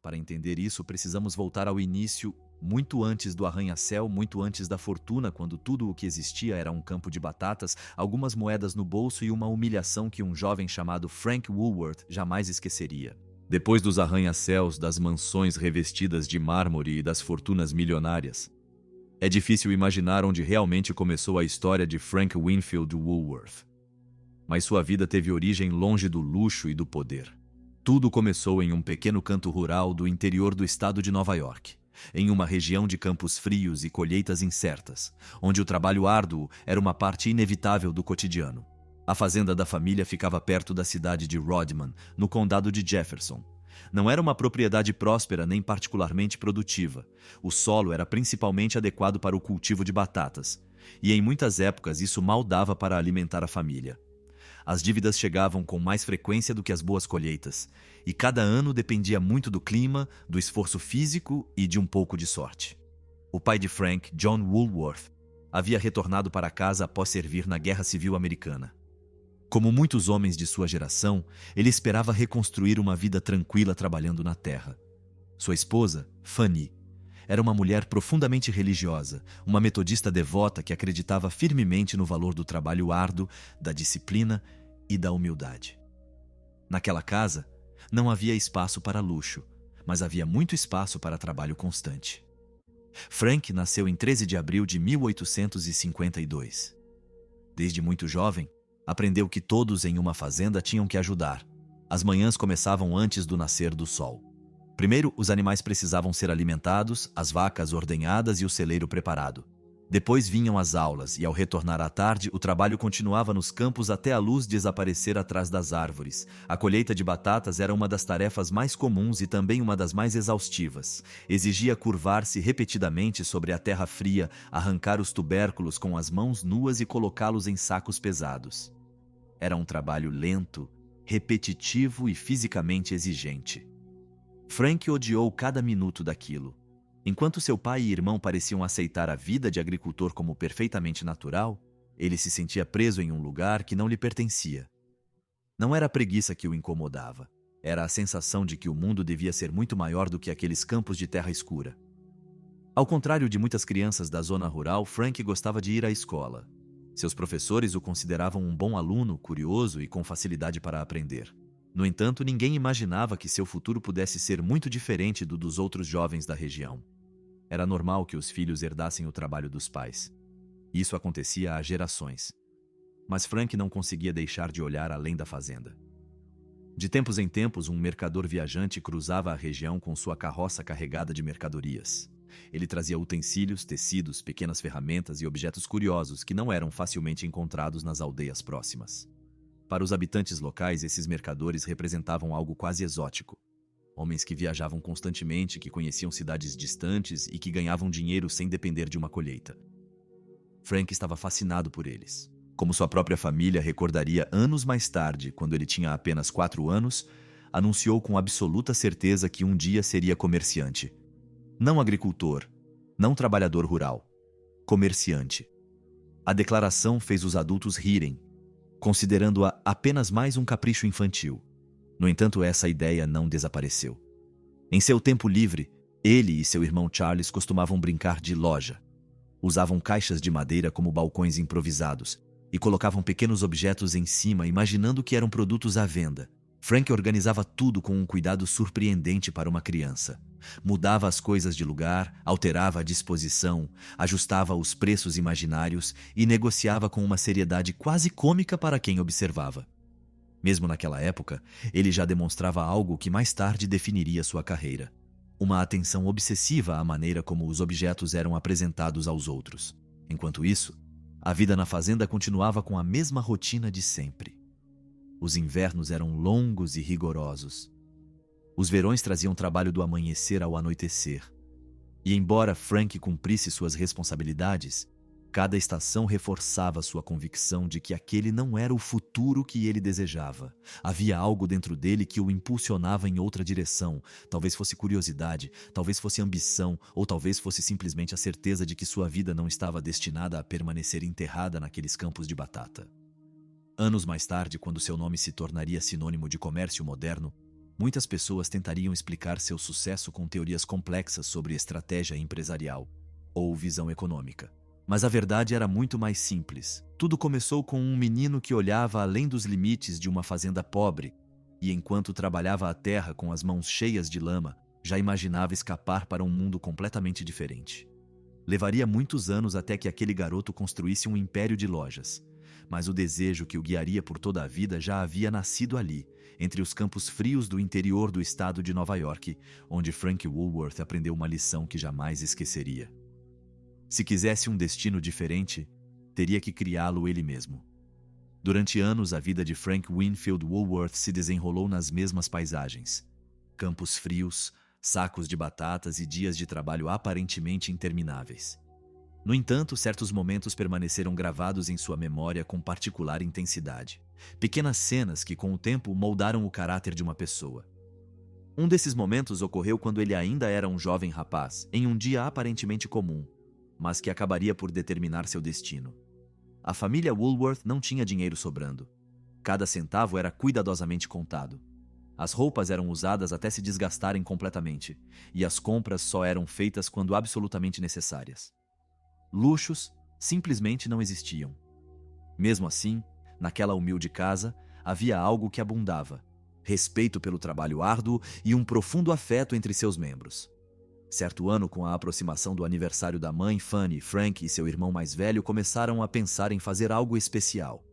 Para entender isso, precisamos voltar ao início, muito antes do arranha-céu, muito antes da fortuna, quando tudo o que existia era um campo de batatas, algumas moedas no bolso e uma humilhação que um jovem chamado Frank Woolworth jamais esqueceria. Depois dos arranha-céus, das mansões revestidas de mármore e das fortunas milionárias, é difícil imaginar onde realmente começou a história de Frank Winfield Woolworth. Mas sua vida teve origem longe do luxo e do poder. Tudo começou em um pequeno canto rural do interior do estado de Nova York, em uma região de campos frios e colheitas incertas, onde o trabalho árduo era uma parte inevitável do cotidiano. A fazenda da família ficava perto da cidade de Rodman, no condado de Jefferson. Não era uma propriedade próspera nem particularmente produtiva. O solo era principalmente adequado para o cultivo de batatas, e em muitas épocas isso mal dava para alimentar a família. As dívidas chegavam com mais frequência do que as boas colheitas, e cada ano dependia muito do clima, do esforço físico e de um pouco de sorte. O pai de Frank, John Woolworth, havia retornado para casa após servir na Guerra Civil Americana. Como muitos homens de sua geração, ele esperava reconstruir uma vida tranquila trabalhando na terra. Sua esposa, Fanny, era uma mulher profundamente religiosa, uma metodista devota que acreditava firmemente no valor do trabalho árduo, da disciplina e da humildade. Naquela casa, não havia espaço para luxo, mas havia muito espaço para trabalho constante. Frank nasceu em 13 de abril de 1852. Desde muito jovem, aprendeu que todos em uma fazenda tinham que ajudar. As manhãs começavam antes do nascer do sol. Primeiro, os animais precisavam ser alimentados, as vacas ordenhadas e o celeiro preparado. Depois vinham as aulas e, ao retornar à tarde, o trabalho continuava nos campos até a luz desaparecer atrás das árvores. A colheita de batatas era uma das tarefas mais comuns e também uma das mais exaustivas. Exigia curvar-se repetidamente sobre a terra fria, arrancar os tubérculos com as mãos nuas e colocá-los em sacos pesados. Era um trabalho lento, repetitivo e fisicamente exigente. Frank odiou cada minuto daquilo. Enquanto seu pai e irmão pareciam aceitar a vida de agricultor como perfeitamente natural, ele se sentia preso em um lugar que não lhe pertencia. Não era a preguiça que o incomodava, era a sensação de que o mundo devia ser muito maior do que aqueles campos de terra escura. Ao contrário de muitas crianças da zona rural, Frank gostava de ir à escola. Seus professores o consideravam um bom aluno, curioso e com facilidade para aprender. No entanto, ninguém imaginava que seu futuro pudesse ser muito diferente do dos outros jovens da região. Era normal que os filhos herdassem o trabalho dos pais. Isso acontecia há gerações. Mas Frank não conseguia deixar de olhar além da fazenda. De tempos em tempos, um mercador viajante cruzava a região com sua carroça carregada de mercadorias. Ele trazia utensílios, tecidos, pequenas ferramentas e objetos curiosos que não eram facilmente encontrados nas aldeias próximas. Para os habitantes locais, esses mercadores representavam algo quase exótico. Homens que viajavam constantemente, que conheciam cidades distantes e que ganhavam dinheiro sem depender de uma colheita. Frank estava fascinado por eles. Como sua própria família recordaria anos mais tarde, quando ele tinha apenas 4 anos, anunciou com absoluta certeza que um dia seria comerciante. Não agricultor, não trabalhador rural. Comerciante. A declaração fez os adultos rirem, considerando-a apenas mais um capricho infantil. No entanto, essa ideia não desapareceu. Em seu tempo livre, ele e seu irmão Charles costumavam brincar de loja. Usavam caixas de madeira como balcões improvisados e colocavam pequenos objetos em cima, imaginando que eram produtos à venda. Frank organizava tudo com um cuidado surpreendente para uma criança. Mudava as coisas de lugar, alterava a disposição, ajustava os preços imaginários e negociava com uma seriedade quase cômica para quem observava. Mesmo naquela época, ele já demonstrava algo que mais tarde definiria sua carreira: uma atenção obsessiva à maneira como os objetos eram apresentados aos outros. Enquanto isso, a vida na fazenda continuava com a mesma rotina de sempre. Os invernos eram longos e rigorosos. Os verões traziam trabalho do amanhecer ao anoitecer. E embora Frank cumprisse suas responsabilidades, cada estação reforçava sua convicção de que aquele não era o futuro que ele desejava. Havia algo dentro dele que o impulsionava em outra direção. Talvez fosse curiosidade, talvez fosse ambição, ou talvez fosse simplesmente a certeza de que sua vida não estava destinada a permanecer enterrada naqueles campos de batata. Anos mais tarde, quando seu nome se tornaria sinônimo de comércio moderno, muitas pessoas tentariam explicar seu sucesso com teorias complexas sobre estratégia empresarial ou visão econômica. Mas a verdade era muito mais simples. Tudo começou com um menino que olhava além dos limites de uma fazenda pobre e, enquanto trabalhava a terra com as mãos cheias de lama, já imaginava escapar para um mundo completamente diferente. Levaria muitos anos até que aquele garoto construísse um império de lojas, mas o desejo que o guiaria por toda a vida já havia nascido ali, entre os campos frios do interior do estado de Nova York, onde Frank Woolworth aprendeu uma lição que jamais esqueceria. Se quisesse um destino diferente, teria que criá-lo ele mesmo. Durante anos, a vida de Frank Winfield Woolworth se desenrolou nas mesmas paisagens. Campos frios, sacos de batatas e dias de trabalho aparentemente intermináveis. No entanto, certos momentos permaneceram gravados em sua memória com particular intensidade. Pequenas cenas que, com o tempo, moldaram o caráter de uma pessoa. Um desses momentos ocorreu quando ele ainda era um jovem rapaz, em um dia aparentemente comum, mas que acabaria por determinar seu destino. A família Woolworth não tinha dinheiro sobrando. Cada centavo era cuidadosamente contado. As roupas eram usadas até se desgastarem completamente, e as compras só eram feitas quando absolutamente necessárias. Luxos simplesmente não existiam. Mesmo assim, naquela humilde casa, havia algo que abundava: respeito pelo trabalho árduo e um profundo afeto entre seus membros. Certo ano, com a aproximação do aniversário da mãe, Fanny, Frank e seu irmão mais velho começaram a pensar em fazer algo especial.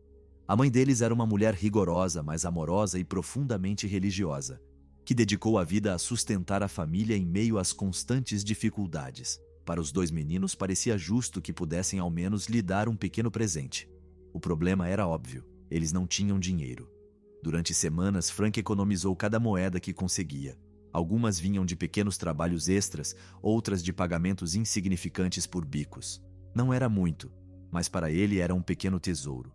A mãe deles era uma mulher rigorosa, mas amorosa e profundamente religiosa, que dedicou a vida a sustentar a família em meio às constantes dificuldades. Para os dois meninos, parecia justo que pudessem ao menos lhe dar um pequeno presente. O problema era óbvio: eles não tinham dinheiro. Durante semanas, Frank economizou cada moeda que conseguia. Algumas vinham de pequenos trabalhos extras, outras de pagamentos insignificantes por bicos. Não era muito, mas para ele era um pequeno tesouro.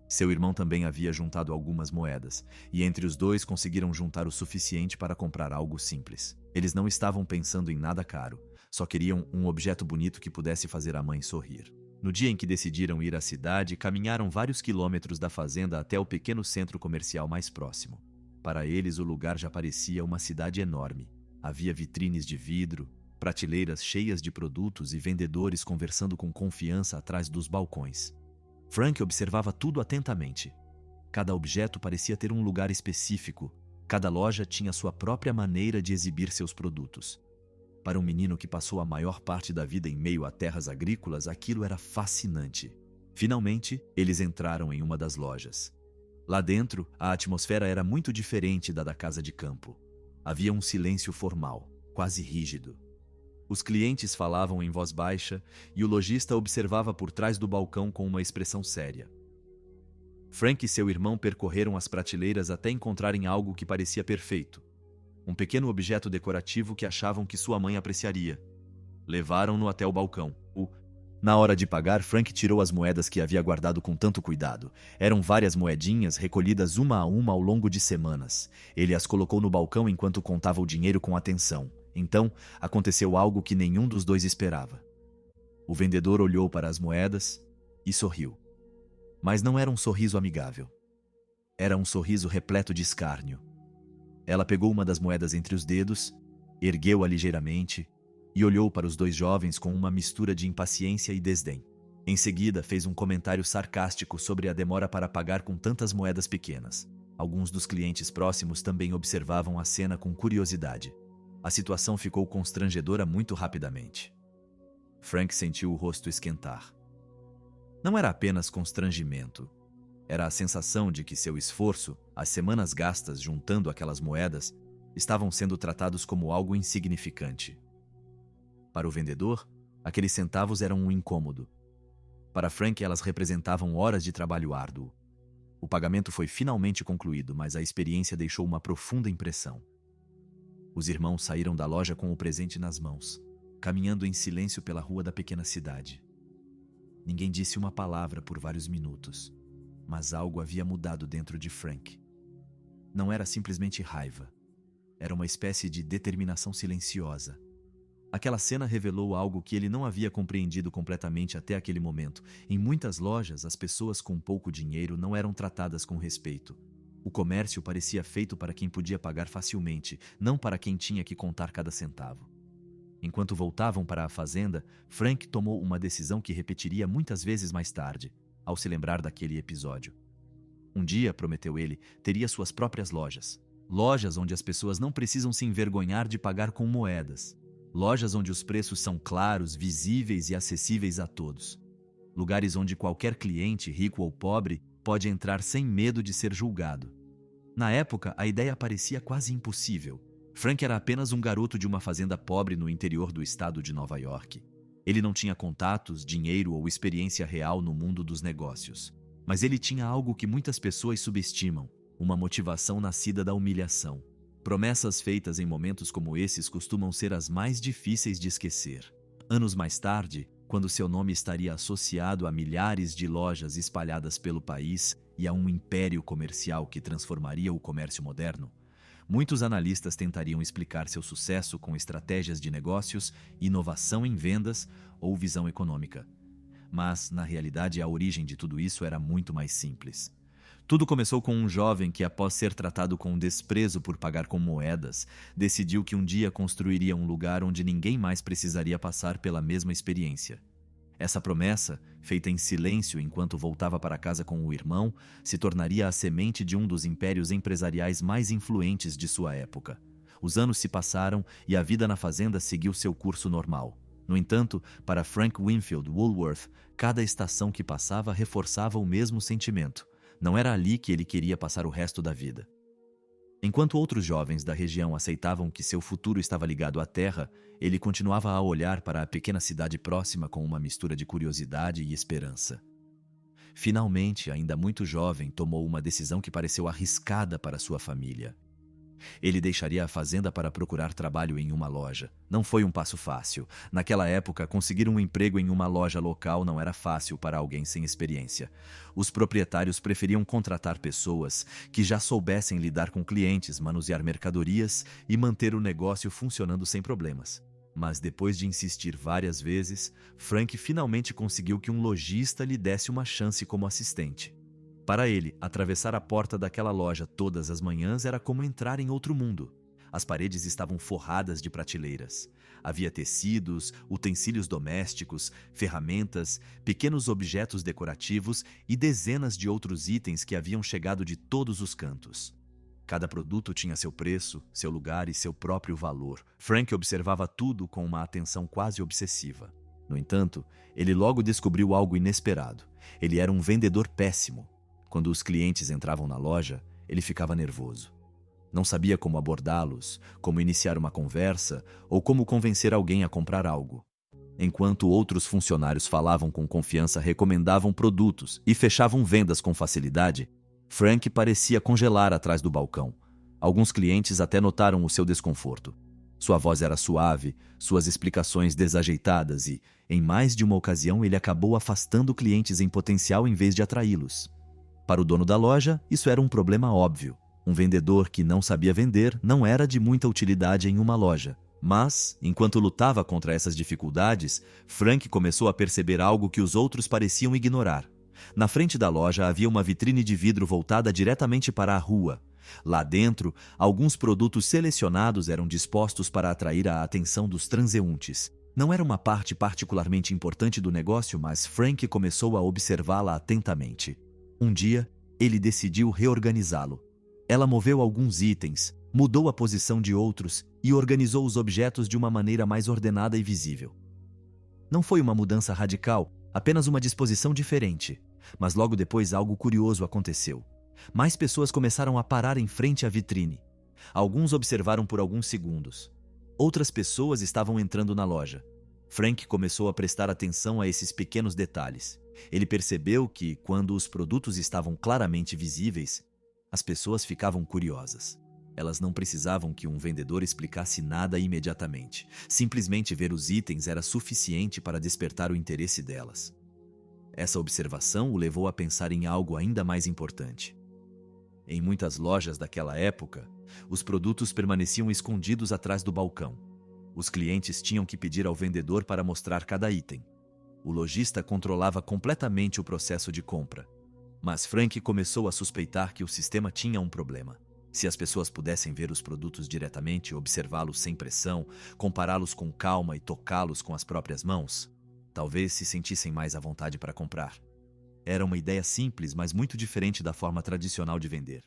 Seu irmão também havia juntado algumas moedas, e entre os dois conseguiram juntar o suficiente para comprar algo simples. Eles não estavam pensando em nada caro, só queriam um objeto bonito que pudesse fazer a mãe sorrir. No dia em que decidiram ir à cidade, caminharam vários quilômetros da fazenda até o pequeno centro comercial mais próximo. Para eles, o lugar já parecia uma cidade enorme. Havia vitrines de vidro, prateleiras cheias de produtos e vendedores conversando com confiança atrás dos balcões. Frank observava tudo atentamente. Cada objeto parecia ter um lugar específico. Cada loja tinha sua própria maneira de exibir seus produtos. Para um menino que passou a maior parte da vida em meio a terras agrícolas, aquilo era fascinante. Finalmente, eles entraram em uma das lojas. Lá dentro, a atmosfera era muito diferente da casa de campo. Havia um silêncio formal, quase rígido. Os clientes falavam em voz baixa e o lojista observava por trás do balcão com uma expressão séria. Frank e seu irmão percorreram as prateleiras até encontrarem algo que parecia perfeito. Um pequeno objeto decorativo que achavam que sua mãe apreciaria. Levaram-no até o balcão. Na hora de pagar, Frank tirou as moedas que havia guardado com tanto cuidado. Eram várias moedinhas recolhidas uma a uma ao longo de semanas. Ele as colocou no balcão enquanto contava o dinheiro com atenção. Então, aconteceu algo que nenhum dos dois esperava. O vendedor olhou para as moedas e sorriu. Mas não era um sorriso amigável. Era um sorriso repleto de escárnio. Ela pegou uma das moedas entre os dedos, ergueu-a ligeiramente e olhou para os dois jovens com uma mistura de impaciência e desdém. Em seguida, fez um comentário sarcástico sobre a demora para pagar com tantas moedas pequenas. Alguns dos clientes próximos também observavam a cena com curiosidade. A situação ficou constrangedora muito rapidamente. Frank sentiu o rosto esquentar. Não era apenas constrangimento. Era a sensação de que seu esforço, as semanas gastas juntando aquelas moedas, estavam sendo tratados como algo insignificante. Para o vendedor, aqueles centavos eram um incômodo. Para Frank, elas representavam horas de trabalho árduo. O pagamento foi finalmente concluído, mas a experiência deixou uma profunda impressão. Os irmãos saíram da loja com o presente nas mãos. caminhando em silêncio pela rua da pequena cidade. Ninguém disse uma palavra por vários minutos, mas algo havia mudado dentro de Frank. Não era simplesmente raiva. Era uma espécie de determinação silenciosa. Aquela cena revelou algo que ele não havia compreendido completamente até aquele momento. Em muitas lojas, as pessoas com pouco dinheiro não eram tratadas com respeito. O comércio parecia feito para quem podia pagar facilmente, não para quem tinha que contar cada centavo. Enquanto voltavam para a fazenda, Frank tomou uma decisão que repetiria muitas vezes mais tarde, ao se lembrar daquele episódio. Um dia, prometeu ele, teria suas próprias lojas. Lojas onde as pessoas não precisam se envergonhar de pagar com moedas. Lojas onde os preços são claros, visíveis e acessíveis a todos. Lugares onde qualquer cliente, rico ou pobre, pode entrar sem medo de ser julgado. Na época, a ideia parecia quase impossível. Frank era apenas um garoto de uma fazenda pobre no interior do estado de Nova York. Ele não tinha contatos, dinheiro ou experiência real no mundo dos negócios. Mas ele tinha algo que muitas pessoas subestimam: uma motivação nascida da humilhação. Promessas feitas em momentos como esses costumam ser as mais difíceis de esquecer. Anos mais tarde, quando seu nome estaria associado a milhares de lojas espalhadas pelo país e a um império comercial que transformaria o comércio moderno, muitos analistas tentariam explicar seu sucesso com estratégias de negócios, inovação em vendas ou visão econômica. Mas, na realidade, a origem de tudo isso era muito mais simples. Tudo começou com um jovem que, após ser tratado com desprezo por pagar com moedas, decidiu que um dia construiria um lugar onde ninguém mais precisaria passar pela mesma experiência. Essa promessa, feita em silêncio enquanto voltava para casa com o irmão, se tornaria a semente de um dos impérios empresariais mais influentes de sua época. Os anos se passaram e a vida na fazenda seguiu seu curso normal. No entanto, para Frank Winfield Woolworth, cada estação que passava reforçava o mesmo sentimento. Não era ali que ele queria passar o resto da vida. Enquanto outros jovens da região aceitavam que seu futuro estava ligado à terra, ele continuava a olhar para a pequena cidade próxima com uma mistura de curiosidade e esperança. Finalmente, ainda muito jovem, tomou uma decisão que pareceu arriscada para sua família. Ele deixaria a fazenda para procurar trabalho em uma loja. Não foi um passo fácil. Naquela época, conseguir um emprego em uma loja local não era fácil para alguém sem experiência. Os proprietários preferiam contratar pessoas que já soubessem lidar com clientes, manusear mercadorias e manter o negócio funcionando sem problemas. Mas depois de insistir várias vezes, Frank finalmente conseguiu que um lojista lhe desse uma chance como assistente. Para ele, atravessar a porta daquela loja todas as manhãs era como entrar em outro mundo. As paredes estavam forradas de prateleiras. Havia tecidos, utensílios domésticos, ferramentas, pequenos objetos decorativos e dezenas de outros itens que haviam chegado de todos os cantos. Cada produto tinha seu preço, seu lugar e seu próprio valor. Frank observava tudo com uma atenção quase obsessiva. No entanto, ele logo descobriu algo inesperado. Ele era um vendedor péssimo. Quando os clientes entravam na loja, ele ficava nervoso. Não sabia como abordá-los, como iniciar uma conversa ou como convencer alguém a comprar algo. Enquanto outros funcionários falavam com confiança, recomendavam produtos e fechavam vendas com facilidade, Frank parecia congelar atrás do balcão. Alguns clientes até notaram o seu desconforto. Sua voz era suave, suas explicações desajeitadas e, em mais de uma ocasião, ele acabou afastando clientes em potencial em vez de atraí-los. Para o dono da loja, isso era um problema óbvio. Um vendedor que não sabia vender não era de muita utilidade em uma loja. Mas, enquanto lutava contra essas dificuldades, Frank começou a perceber algo que os outros pareciam ignorar. Na frente da loja havia uma vitrine de vidro voltada diretamente para a rua. Lá dentro, alguns produtos selecionados eram dispostos para atrair a atenção dos transeuntes. Não era uma parte particularmente importante do negócio, mas Frank começou a observá-la atentamente. Um dia, ele decidiu reorganizá-lo. Ela moveu alguns itens, mudou a posição de outros e organizou os objetos de uma maneira mais ordenada e visível. Não foi uma mudança radical, apenas uma disposição diferente. Mas logo depois algo curioso aconteceu. Mais pessoas começaram a parar em frente à vitrine. Alguns observaram por alguns segundos. Outras pessoas estavam entrando na loja. Frank começou a prestar atenção a esses pequenos detalhes. Ele percebeu que, quando os produtos estavam claramente visíveis, as pessoas ficavam curiosas. Elas não precisavam que um vendedor explicasse nada imediatamente. Simplesmente ver os itens era suficiente para despertar o interesse delas. Essa observação o levou a pensar em algo ainda mais importante. Em muitas lojas daquela época, os produtos permaneciam escondidos atrás do balcão. Os clientes tinham que pedir ao vendedor para mostrar cada item. O lojista controlava completamente o processo de compra. Mas Frank começou a suspeitar que o sistema tinha um problema. Se as pessoas pudessem ver os produtos diretamente, observá-los sem pressão, compará-los com calma e tocá-los com as próprias mãos, talvez se sentissem mais à vontade para comprar. Era uma ideia simples, mas muito diferente da forma tradicional de vender.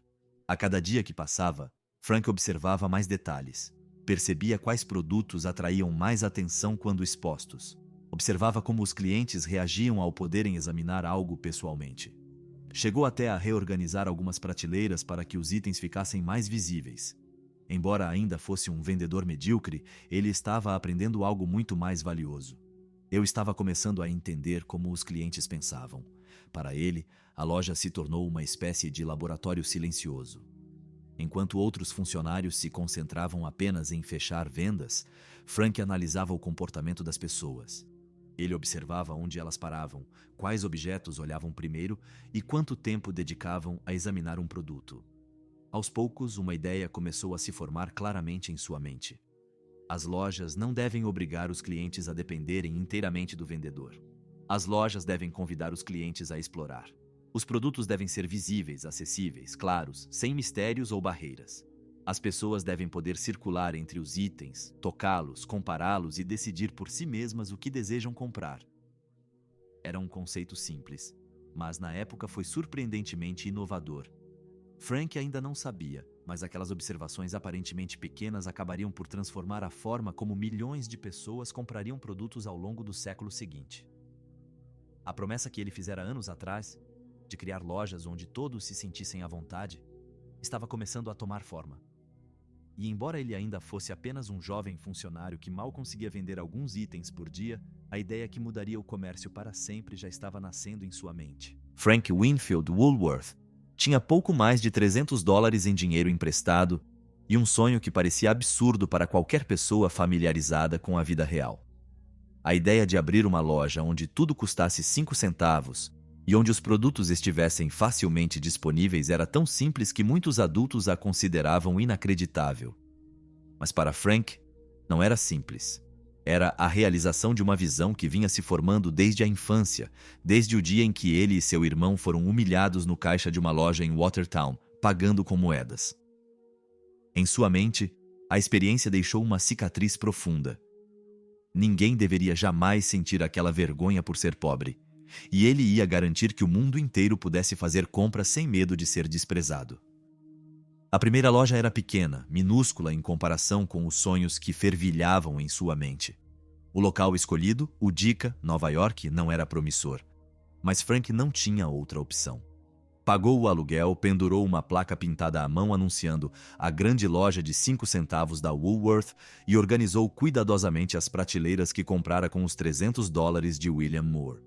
A cada dia que passava, Frank observava mais detalhes. Percebia quais produtos atraíam mais atenção quando expostos. Observava como os clientes reagiam ao poderem examinar algo pessoalmente. Chegou até a reorganizar algumas prateleiras para que os itens ficassem mais visíveis. Embora ainda fosse um vendedor medíocre, ele estava aprendendo algo muito mais valioso. Eu estava começando a entender como os clientes pensavam. Para ele, a loja se tornou uma espécie de laboratório silencioso. Enquanto outros funcionários se concentravam apenas em fechar vendas, Frank analisava o comportamento das pessoas. Ele observava onde elas paravam, quais objetos olhavam primeiro e quanto tempo dedicavam a examinar um produto. Aos poucos, uma ideia começou a se formar claramente em sua mente. As lojas não devem obrigar os clientes a dependerem inteiramente do vendedor. As lojas devem convidar os clientes a explorar. Os produtos devem ser visíveis, acessíveis, claros, sem mistérios ou barreiras. As pessoas devem poder circular entre os itens, tocá-los, compará-los e decidir por si mesmas o que desejam comprar. Era um conceito simples, mas na época foi surpreendentemente inovador. Frank ainda não sabia, mas aquelas observações aparentemente pequenas acabariam por transformar a forma como milhões de pessoas comprariam produtos ao longo do século seguinte. A promessa que ele fizera anos atrás, de criar lojas onde todos se sentissem à vontade, estava começando a tomar forma. E embora ele ainda fosse apenas um jovem funcionário que mal conseguia vender alguns itens por dia, a ideia que mudaria o comércio para sempre já estava nascendo em sua mente. Frank Winfield Woolworth tinha pouco mais de $300 em dinheiro emprestado e um sonho que parecia absurdo para qualquer pessoa familiarizada com a vida real. A ideia de abrir uma loja onde tudo custasse 5 centavos e onde os produtos estivessem facilmente disponíveis era tão simples que muitos adultos a consideravam inacreditável. Mas para Frank, não era simples. Era a realização de uma visão que vinha se formando desde a infância, desde o dia em que ele e seu irmão foram humilhados no caixa de uma loja em Watertown, pagando com moedas. Em sua mente, a experiência deixou uma cicatriz profunda. Ninguém deveria jamais sentir aquela vergonha por ser pobre. E ele ia garantir que o mundo inteiro pudesse fazer compras sem medo de ser desprezado. A primeira loja era pequena, minúscula em comparação com os sonhos que fervilhavam em sua mente. O local escolhido, o Dica, Nova York, não era promissor. Mas Frank não tinha outra opção. Pagou o aluguel, pendurou uma placa pintada à mão anunciando a grande loja de 5 centavos da Woolworth e organizou cuidadosamente as prateleiras que comprara com os $300 de William Moore.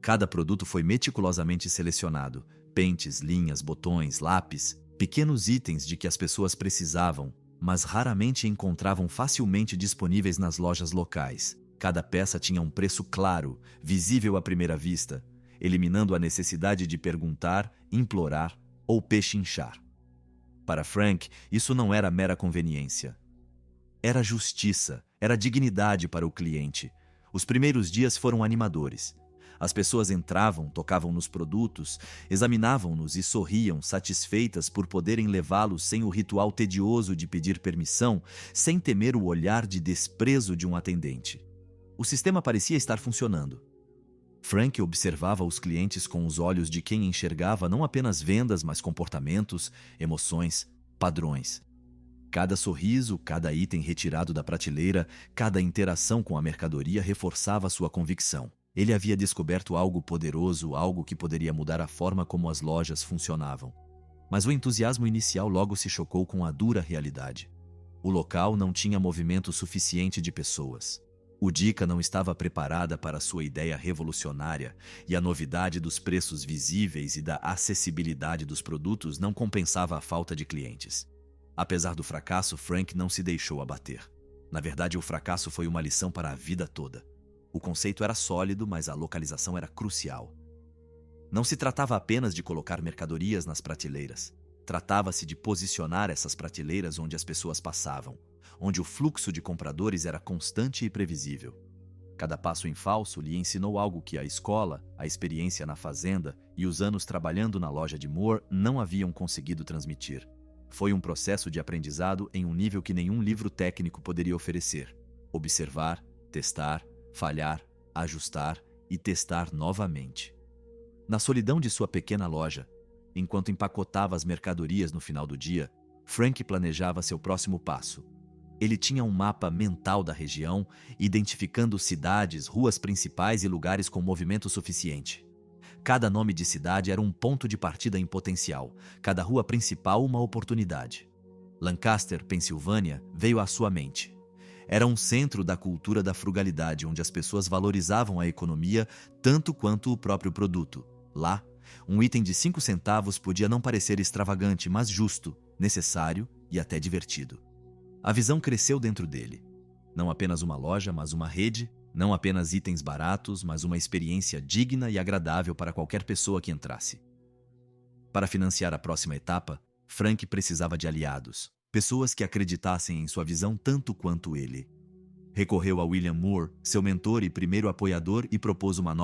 Cada produto foi meticulosamente selecionado: pentes, linhas, botões, lápis, pequenos itens de que as pessoas precisavam, mas raramente encontravam facilmente disponíveis nas lojas locais. Cada peça tinha um preço claro, visível à primeira vista, eliminando a necessidade de perguntar, implorar ou pechinchar. Para Frank, isso não era mera conveniência. Era justiça, era dignidade para o cliente. Os primeiros dias foram animadores. As pessoas entravam, tocavam nos produtos, examinavam-nos e sorriam, satisfeitas por poderem levá-los sem o ritual tedioso de pedir permissão, sem temer o olhar de desprezo de um atendente. O sistema parecia estar funcionando. Frank observava os clientes com os olhos de quem enxergava não apenas vendas, mas comportamentos, emoções, padrões. Cada sorriso, cada item retirado da prateleira, cada interação com a mercadoria reforçava sua convicção. Ele havia descoberto algo poderoso, algo que poderia mudar a forma como as lojas funcionavam. Mas o entusiasmo inicial logo se chocou com a dura realidade. O local não tinha movimento suficiente de pessoas. O Dica não estava preparada para sua ideia revolucionária e a novidade dos preços visíveis e da acessibilidade dos produtos não compensava a falta de clientes. Apesar do fracasso, Frank não se deixou abater. Na verdade, o fracasso foi uma lição para a vida toda. O conceito era sólido, mas a localização era crucial. Não se tratava apenas de colocar mercadorias nas prateleiras. Tratava-se de posicionar essas prateleiras onde as pessoas passavam, onde o fluxo de compradores era constante e previsível. Cada passo em falso lhe ensinou algo que a escola, a experiência na fazenda e os anos trabalhando na loja de Moore não haviam conseguido transmitir. Foi um processo de aprendizado em um nível que nenhum livro técnico poderia oferecer. Observar, testar, falhar, ajustar e testar novamente. Na solidão de sua pequena loja, enquanto empacotava as mercadorias no final do dia, Frank planejava seu próximo passo. Ele tinha um mapa mental da região, identificando cidades, ruas principais e lugares com movimento suficiente. Cada nome de cidade era um ponto de partida em potencial, cada rua principal uma oportunidade. Lancaster, Pensilvânia, veio à sua mente. Era um centro da cultura da frugalidade, onde as pessoas valorizavam a economia tanto quanto o próprio produto. Lá, um item de 5 centavos podia não parecer extravagante, mas justo, necessário e até divertido. A visão cresceu dentro dele. Não apenas uma loja, mas uma rede. Não apenas itens baratos, mas uma experiência digna e agradável para qualquer pessoa que entrasse. Para financiar a próxima etapa, Frank precisava de aliados, pessoas que acreditassem em sua visão tanto quanto ele. Recorreu a William Moore, seu mentor e primeiro apoiador, e propôs uma nova